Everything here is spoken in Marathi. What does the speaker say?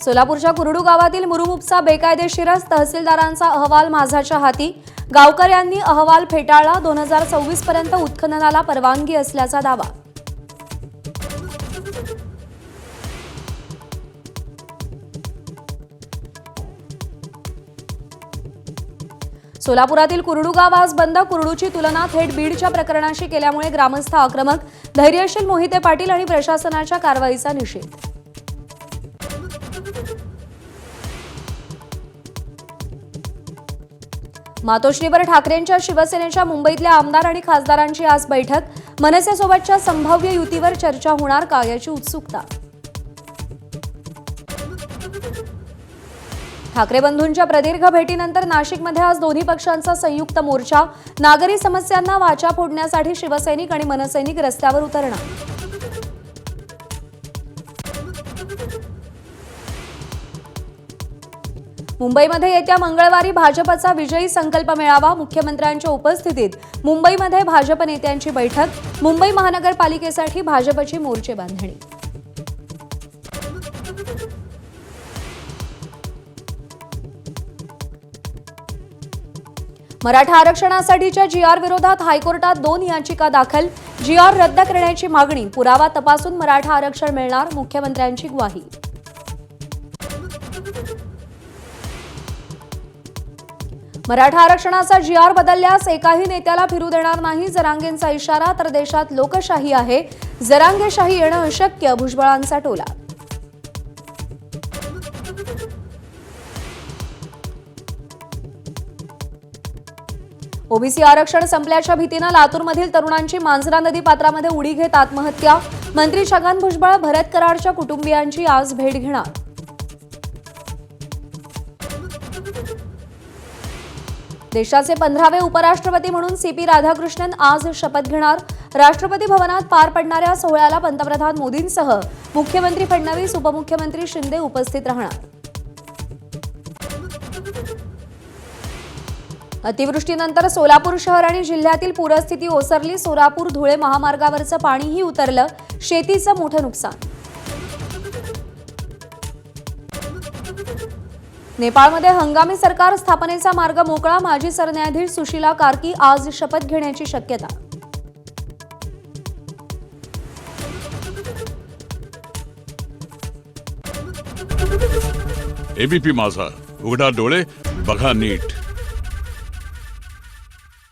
सोलापूरच्या कुरडू गावातील मुरुमुपसा बेकायदेशीरच तहसीलदारांचा अहवाल माझाच्या हाती। गावकऱ्यांनी अहवाल फेटाळला। 2024 पर्यंत उत्खननाला परवानगी असल्याचा दावा। सोलापुरातील कुरडू गाव आज बंद। कुरडूची तुलना थेट बीडच्या प्रकरणाशी केल्यामुळे ग्रामस्थ आक्रमक। धैर्यशील मोहिते पाटील आणि प्रशासनाच्या कारवाईचा निषेध। मातोश्रीवर ठाकरेंच्या शिवसेनेच्या मुंबईतल्या आमदार आणि खासदारांची आज बैठक। मनसेसोबतच्या संभाव्य युतीवर चर्चा होणार का याची उत्सुकता। ठाकरे बंधूंच्या प्रदीर्घ भेटीनंतर नाशिकमध्ये आज दोन्ही पक्षांचा संयुक्त मोर्चा। नागरी समस्यांना वाचा फोडण्यासाठी शिवसैनिक आणि मनसैनिक रस्त्यावर उतरणार। मुंबईमध्ये येत्या मंगळवारी भाजपचा विजयी संकल्प मेळावा। मुख्यमंत्र्यांच्या उपस्थितीत मुंबईमध्ये भाजप नेत्यांची बैठक। मुंबई महानगरपालिकेसाठी भाजपची मोर्चे बांधणी। मराठा आरक्षणासाठीच्या जीआर विरोधात हायकोर्टात 2 याचिका दाखल। जीआर रद्द करण्याची मागणी। पुरावा तपासून मराठा आरक्षण मिळणार, मुख्यमंत्र्यांची ग्वाही। मराठा आरक्षणाचा जीआर बदलल्यास एकाही नेत्याला फिरू देणार नाही। जरांगेंचा इशारा। तर देशात लोकशाही आहे, जरांगेशाही येणं अशक्य, भुजबळांचा टोला। ओबीसी आरक्षण संपल्याच्या भीतीनं लातूरमधील तरुणांची मांजरा नदी पात्रामध्ये उडी घेत आत्महत्या। मंत्री छगन भुजबळ भरत कराडच्या कुटुंबियांची आज भेट घेणार। देशाचे 15वे उपराष्ट्रपती म्हणून सीपी राधाकृष्णन आज शपथ घेणार। राष्ट्रपती भवनात पार पडणाऱ्या सोहळ्याला पंतप्रधान मोदींसह मुख्यमंत्री फडणवीस, उपमुख्यमंत्री शिंदे उपस्थित राहणार। अतिवृष्टीनंतर सोलापूर शहर आणि जिल्ह्यातील पूरस्थिती ओसरली। सोलापूर धुळे महामार्गावरचं पाणीही उतरलं। शेतीचं मोठं नुकसान। नेपाळमध्ये हंगामी सरकार स्थापनेचा मार्ग मोकळा। माजी सरन्यायाधीश सुशीला कार्की आज शपथ घेण्याची शक्यता। एबीपी माझा, उघडा डोळे बघा नीट।